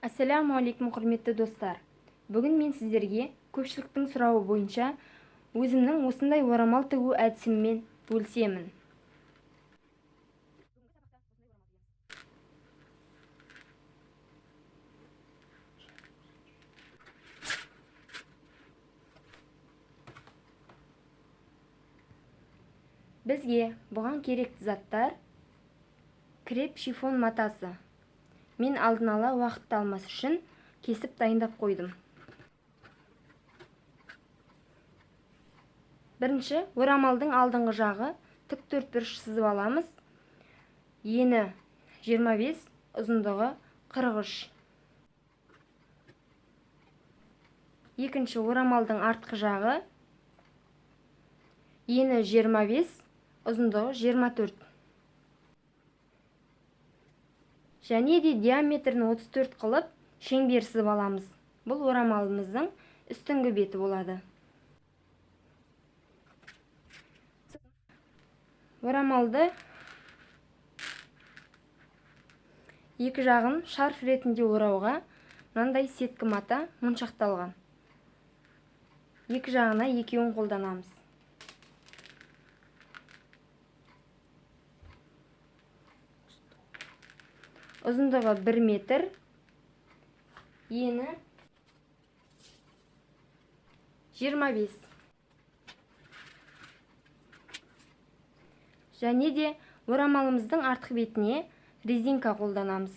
Ассаламу алейкум, құрметті достар. Бүгін мен сіздерге көпшіліктің сұрауы бойынша өзімнің осындай орамал тігу әдісіммен бөлісемін. Бізге бұған керекті заттар: креп шифон матасы. Мен алдын ала уақытты алмас үшін кесіп дайындап қойдым. Бірінші, орамалдың алдыңғы жағы тік төртбұрыш сызып аламыз. Ені 25, ұзындығы 43. Екінші, орамалдың артқы жағы ені 25, ұзындығы 24. Және де диаметрін 34 қылып шеңбер сызып аламыз. Бұл орамалымыздың үстіңгі беті болады. Орамалды екі жағын шарф ретінде орауға мынандай сеткі мата моншақталған. Екі жағына екеуін қолданамыз. Ұзындығы 1 метр, ені 25. Және де орамалымыздың артқы бетіне резинка қолданамыз.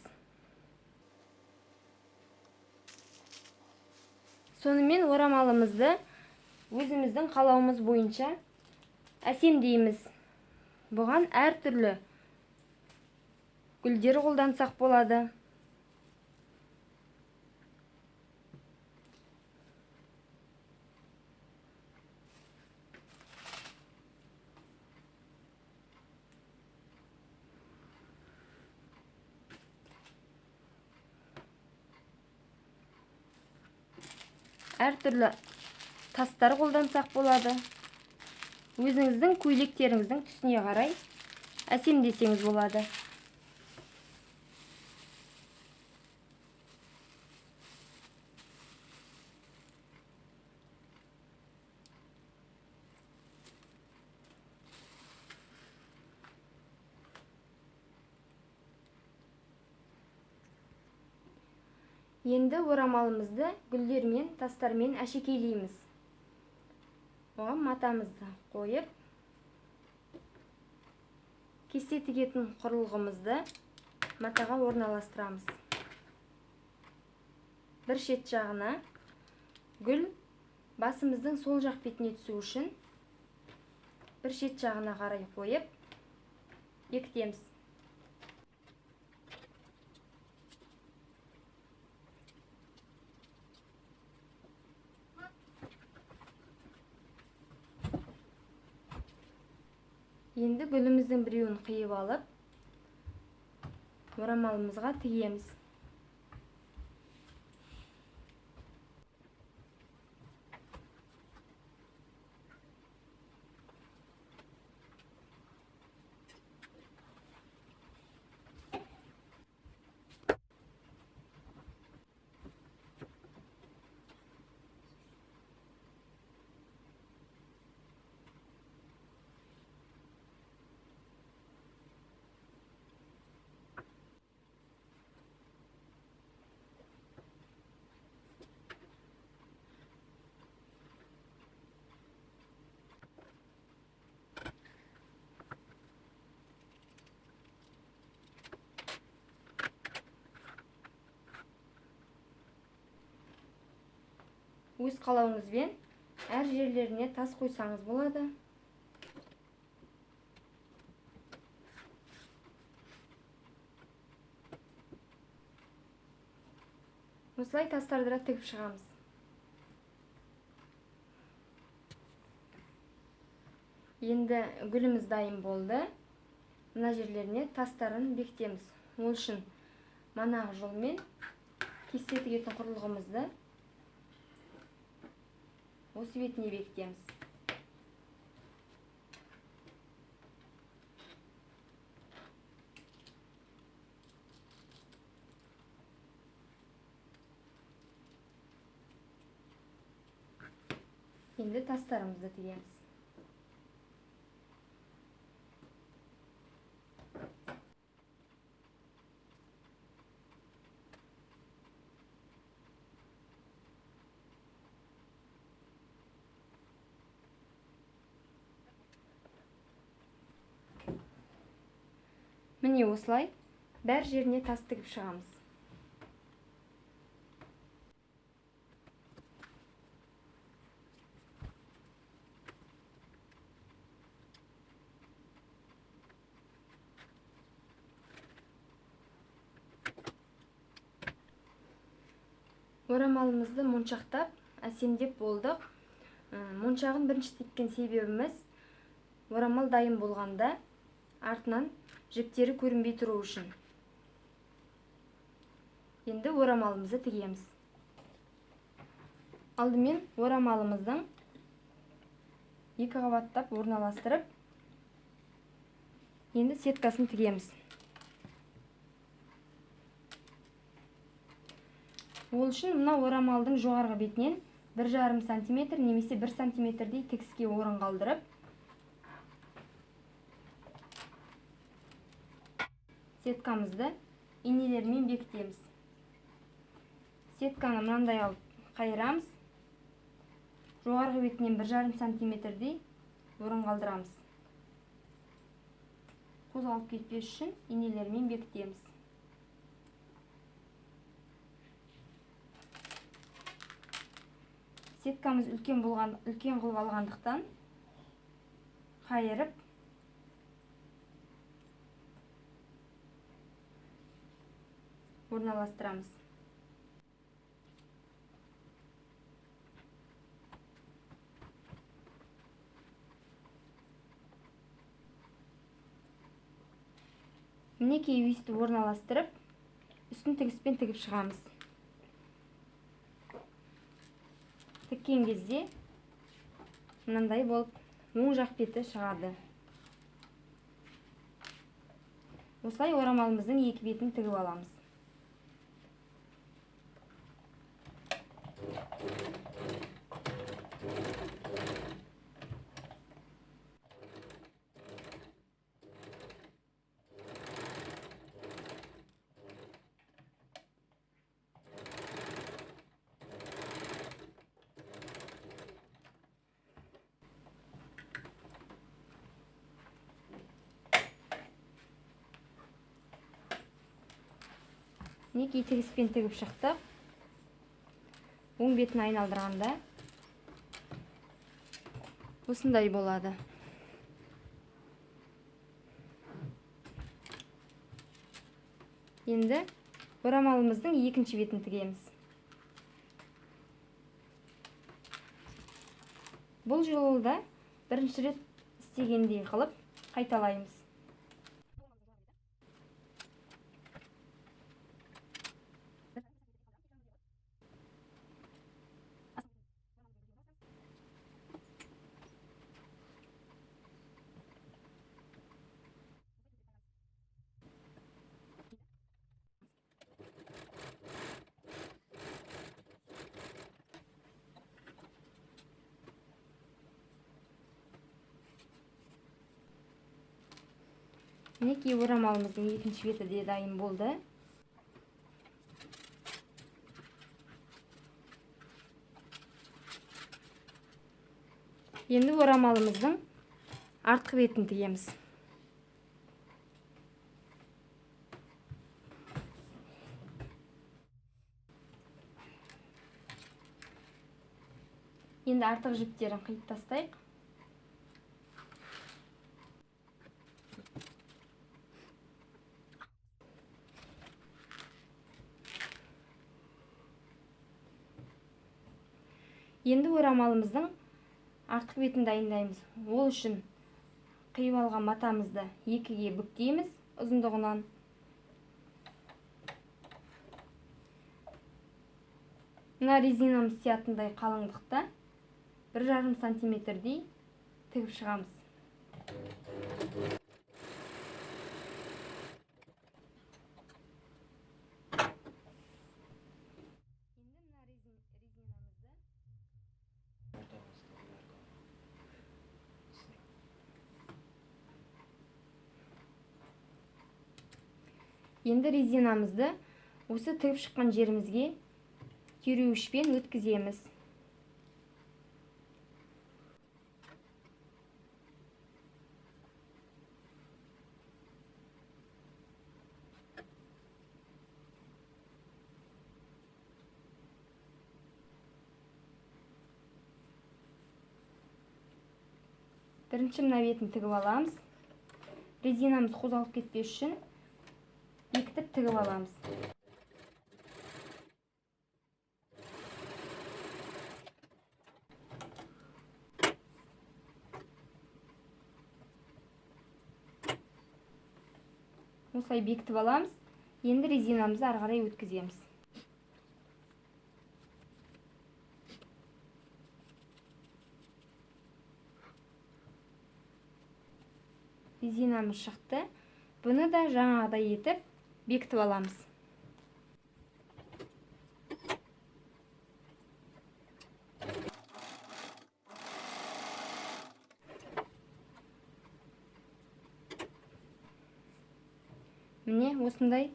Сонымен орамалымызды өзіміздің қалауымыз бойынша әсемдейміз. Бұған әртүрлі гүлдер қолдансақ болады. Әртүрлі тастар қолдансақ болады. Өзіңіздің көйлектеріңіздің түсіне қарай әсемдесеңіз болады. Енді орамалымызды гүлдермен, тастармен әшекейлейміз. Оған матамызды қойып, кесте тігетін құрылғымызды матаға орналастырамыз. Бір шет жағына гүл басымыздың сол жақ бетіне түсу үшін бір шет жағына қарай қойып бекітеміз. Енді гүліміздің біреуін қиып алып, орамалымызға тігеміз. Өз қалауыңызбен әр жерлеріне тас қойсаңыз болады. Осылай тастарды тігіп шығамыз. Енді гүліміз дайын болды. Мына жерлеріне тастарын бекітеміз. Ол үшін манағы жолмен кесте тігетін құрылғымызды осы бетіне бекітеміз. Енді тастарымызды тігеміз. Міне осылай бәр жеріне тас тігіп шығамыз. Орамалымызды моншақтап, әсемдеп болдық. Моншағын бірінші тіккен себебіміз орамал дайын болғанда артынан жіптері көрінбей тұру үшін. Енді орамалымызды тігеміз. Алдымен орамалымыздың екі қабаттап орналастырып, енді сеткасын тігеміз. Ол үшін мына орамалдың жоғарғы бетінен 1,5 см немесе 1 см-дей тігіске орын қалдырып, сеткамызды инелермен бекітеміз. Сетканы мынандай алып қайырамыз. Жоғарғы бетінен 1,5 см-дей орын қалдырамыз. Қозғалып кетпес үшін инелермен бекітеміз. Сеткамыз үлкен қылып алғандықтан қайырып орналастырамыз. Мінекей үйісті орналастырып, үстін тігіспен тігіп шығамыз. Тіккен кезде мынандай болып оң жақ беті шығады. Осылай орамалымыздың екі бетін тігіп аламыз. Мінекей тігіспен тігіп шықтық. Оң бетін айналдырғанда осындай болады. Енді орамалымыздың екінші бетін тігеміз. Бұл жолы да бірінші рет істегендей қылып қайталаймыз. Мінекей орамалымыздың екінші беті де дайын болды. Енді орамалымыздың артқы бетін тігеміз. Енді артық жіптерін қиып тастайық. Енді орамалымыздың артқы бетін дайындаймыз. Ол үшін қиып алған матамызды екіге бүктейміз ұзындығынан. Мына резинамыз сиятындай қалыңдықта 1,5 см-дей тігіп шығамыз. Енді резинамызды осы тігіп шыққан жерімізге түйреуішпен өткіземіз. Бірінші мына бетін тігіп аламыз. Резинамыз қозғалып кетпес үшін бекітіп тігіп аламыз. Осылай бекітіп аламыз. Енді резинамызды ары қарай өткіземіз. Резинамыз шықты. Бұны да жаңағыдай етіп бекітіп аламыз. Міне осындай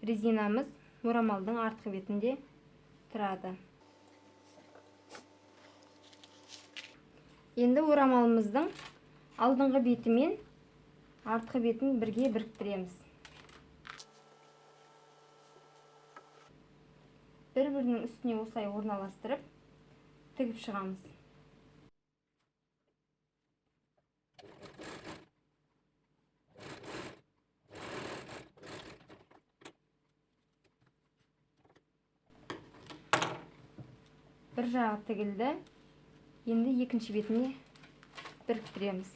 резинамыз орамалдың артқы бетінде тұрады. Енді орамалымыздың алдыңғы беті мен артқы бетін бірге біріктіреміз. Бір-бірінің үстіне осылай орналастырып тігіп шығамыз. Бір жағы тігілді. Енді екінші бетіне біріктіреміз.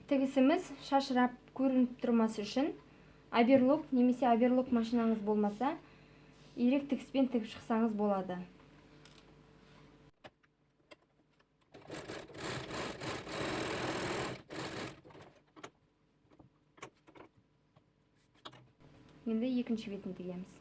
Тігісіміз шашырап көрініп тұрмасы үшін оверлок немесе оверлок машинаңыз болмаса, ирек тігіспен тігіп шықсаңыз болады. Енді екінші бетін тігеміз.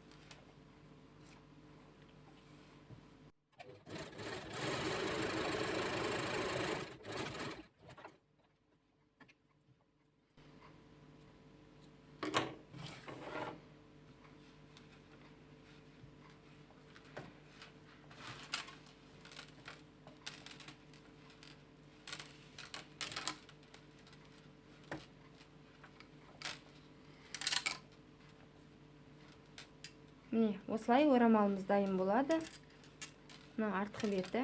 Міне, осылай орамалымыз дайын болады. Мына артқы беті.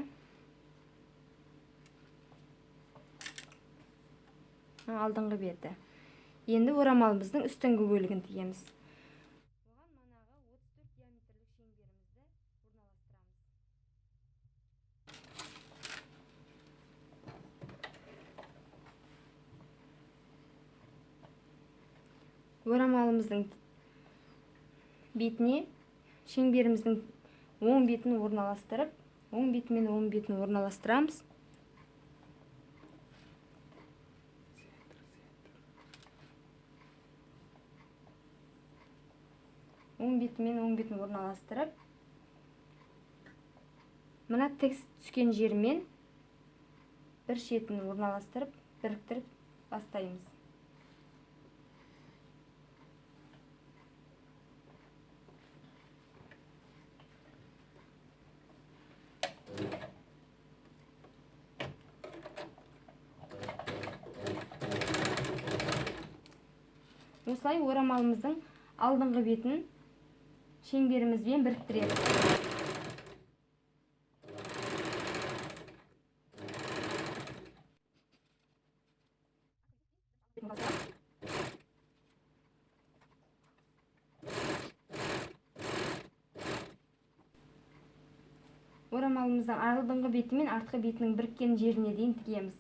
Алдыңғы беті. Енді орамалымыздың үстіңгі бөлігін тігеміз. Оған манағы 34 диаметрлік шеңберімізді орналастырамыз. Орамалымыздың бетіне шеңберіміздің оң бетін орналастырып, оң беті мен оң бетін орналастырамыз. Оң беті мен оң бетін орналастырып, мына тігіс түскен жермен бір шетін орналастырып, біріктіріп бастаймыз. Осылай орамалымыздың алдыңғы бетін шеңберімізбен біріктіреміз. Орамалымыздың алдыңғы беті мен артқы бетінің біріккен жеріне дейін тігеміз.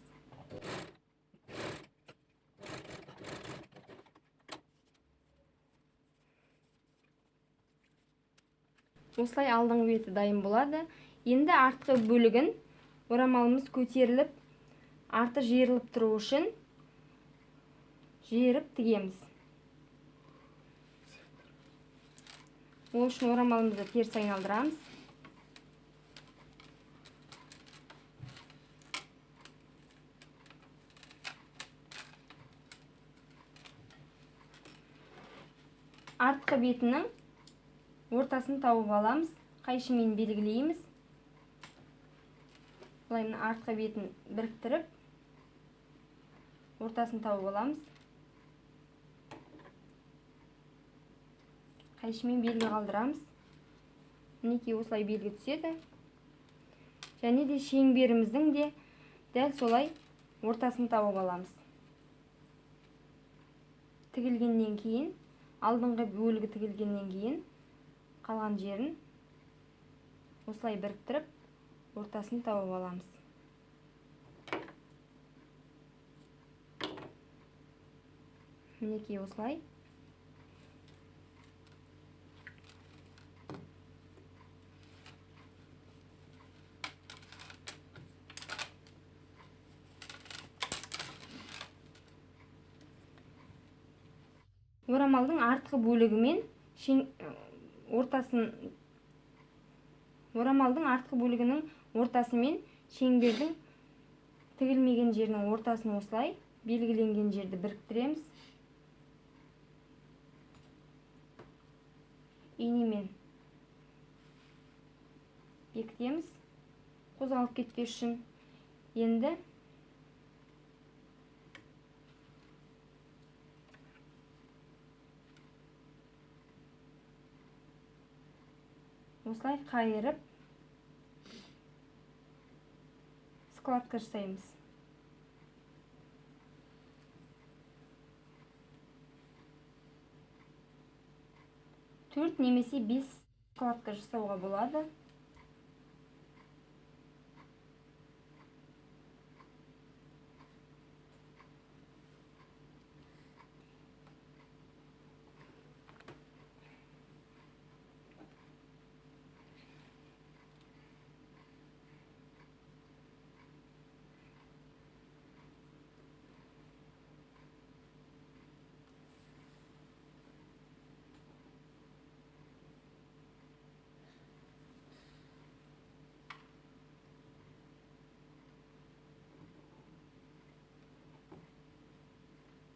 Осылай алдыңғы беті дайын болады. Енді артқы бөлігін орамалымыз көтеріліп, арты жиырылып тұру үшін жиырып тігеміз. Ол үшін орамалымызды теріс айналдырамыз. Артқы бетінің ортасын тауып аламыз. Қайшымен белгілейміз. Бұлай мына артқы бетін біріктіріп, ортасын тауып аламыз. Қайшымен белгі қалдырамыз. Мінекей осылай белгі түседі. Және де шеңберіміздің де дәл солай ортасын тауып аламыз. Тігілгеннен кейін, алдыңғы бөлігі тігілгеннен кейін, қалған жерін осылай біріктіріп, ортасын тауып аламыз. Мінекей осылай. Орамалдың артқы бөлігімен орамалдың артқы бөлігінің ортасымен шеңбердің тігілмеген жерінің ортасын осылай белгіленген жерді біріктіреміз. Инемен бекітеміз, қозғалып кетпес үшін. Енді осылай қайырып складка жасаймыз. Төрт немесе 5 складка жасауға болады.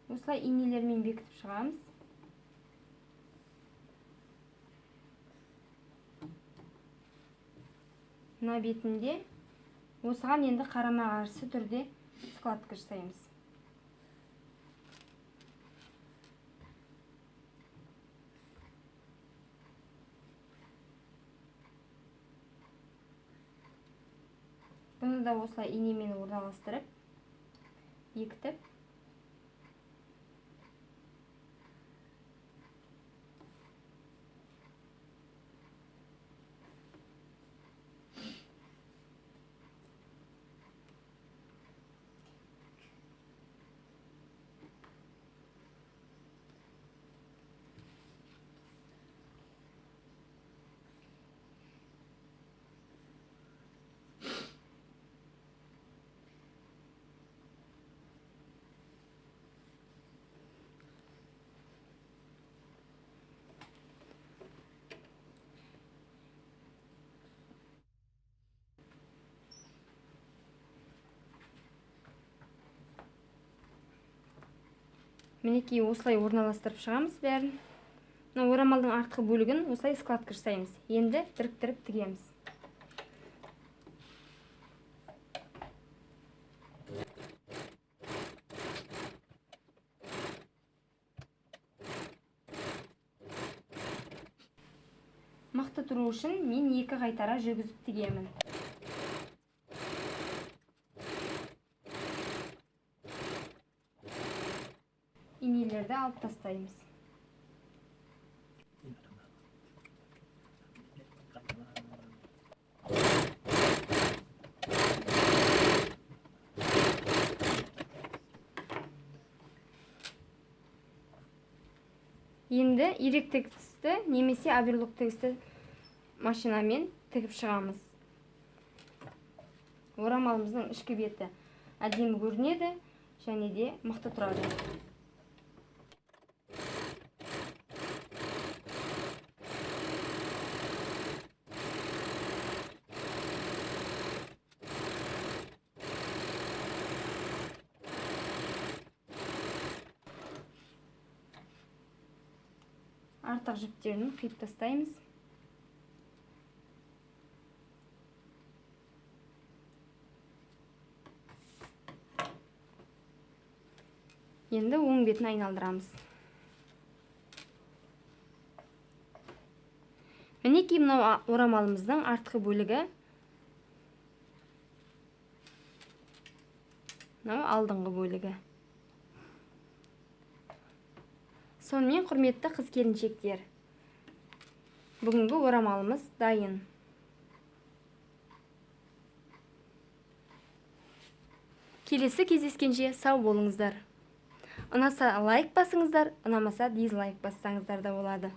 Осылай инелермен бекітіп шығамыз. Мына бетінде осыған енді қарама-қарсы түрде складка жасаймыз. Бұны да осылай инемен орналастырып, бекітіп, мінекей осылай орналастырып шығамыз бәрін. Мына орамалдың артқы бөлігін осылай складка жасаймыз. Енді біріктіріп тігеміз. Мықты тұру үшін мен 2 қайтара жүргізіп тігемін. Инелерді алып тастаймыз. Енді ирек тігісті немесе оверлок тігісті машинамен тігіп шығамыз. Орамалымыздың ішкі беті әдемі көрінеді және де мықты тұрады. артық жіптерін қиып тастаймыз. Енді оң бетін айналдырамыз. Мінекей мынау орамалымыздың артқы бөлігі. Мынау алдыңғы бөлігі. Сонымен құрметті қыз-келіншектер, бүгінгі орамалымыз дайын. Келесі кездескенше сау болыңыздар. Ұнаса лайк басыңыздар, ұнамаса дизлайк бассаңыздар да болады.